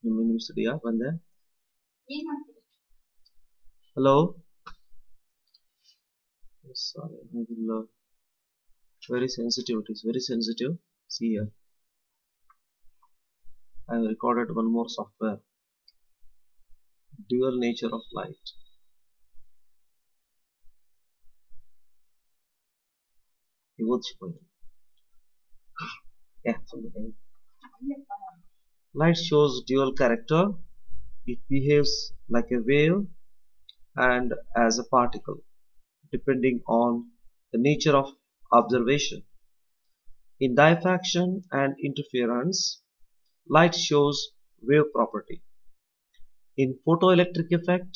ನಿಮಿಷ ಬಂದೆ. Hello. Sorry, I will very sensitive. It is very sensitive. See here, I have recorded one more software. Dual nature of light. Yeah. Light shows dual character. It behaves like a wave and as a particle, depending on the nature of observation. In diffraction and interference, light shows wave property. In photoelectric effect,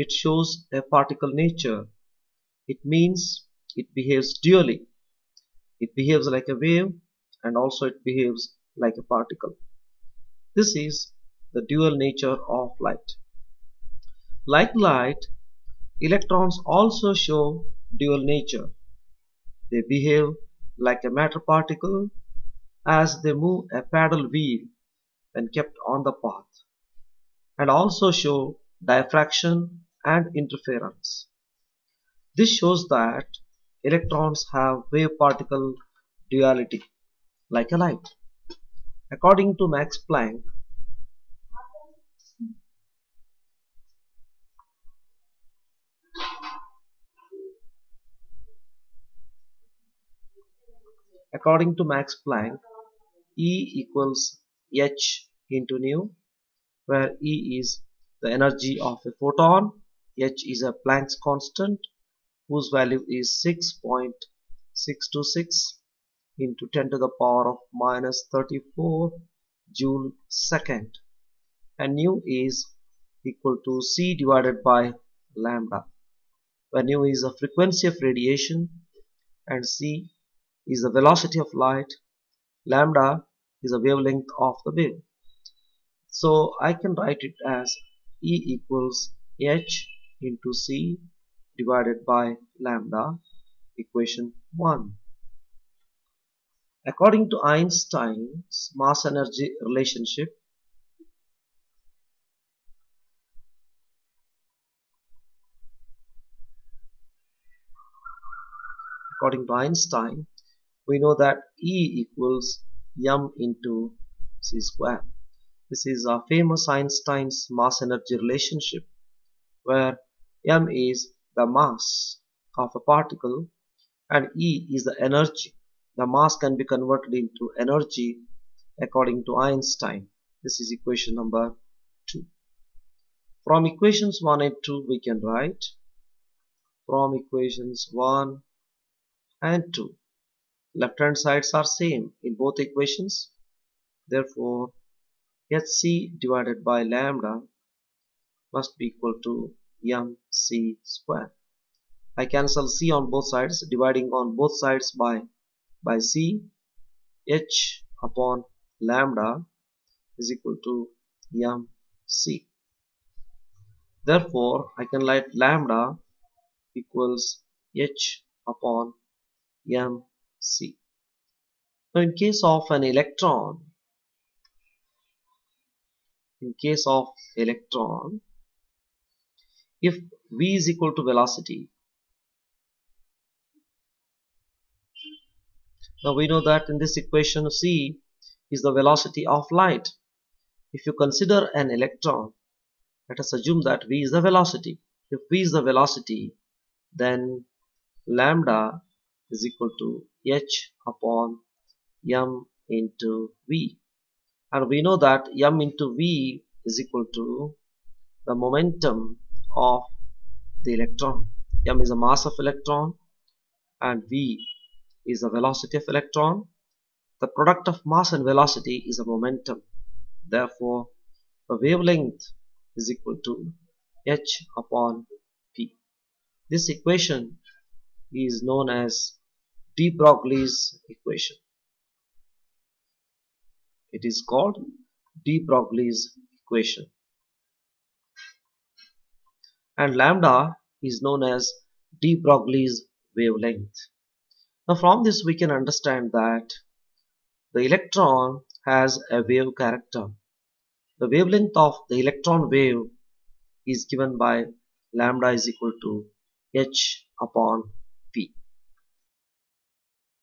it shows a particle nature. It means it behaves dually. It behaves like a wave and also it behaves like a particle. This is the dual nature of light. Like light, electrons also show dual nature. They behave like a matter particle as they move a paddle wheel when kept on the path, and also show diffraction and interference. This shows that electrons have wave-particle duality, like a light. According to Max Planck, E equals h into nu, where E is the energy of a photon, h is a Planck's constant, whose value is 6.626 into 10 to the power of minus 34 joule second, and nu is equal to c divided by lambda, where nu is the frequency of radiation and c is the velocity of light, lambda is the wavelength of the wave. So I can write it as E equals h into c divided by lambda, equation 1. According to Einstein's mass-energy relationship, we know that E equals m into c square. This is a famous Einstein's mass-energy relationship, where m is the mass of a particle and E is the energy. The mass can be converted into energy according to Einstein. This is equation number 2. From equations 1 and 2 we can write, from equations 1 and 2, left hand sides are same in both equations. Therefore, hc divided by lambda must be equal to mc square. I cancel c on both sides, dividing on both sides by c. H upon lambda is equal to mc. Therefore, I can write lambda equals h upon mc. Now, in case of electron, if v is equal to velocity, now we know that in this equation c is the velocity of light. If you consider an electron, let us assume that v is the velocity. If v is the velocity, then lambda is equal to h upon m into v, and we know that m into v is equal to the momentum of the electron. M is the mass of electron and v is the velocity of electron. The product of mass and velocity is a momentum. Therefore, the wavelength is equal to h upon p. This equation is known as de-Broglie's equation. It is called de-Broglie's equation. And lambda is known as de-Broglie's wavelength. Now from this we can understand that the electron has a wave character. The wavelength of the electron wave is given by lambda is equal to h upon p.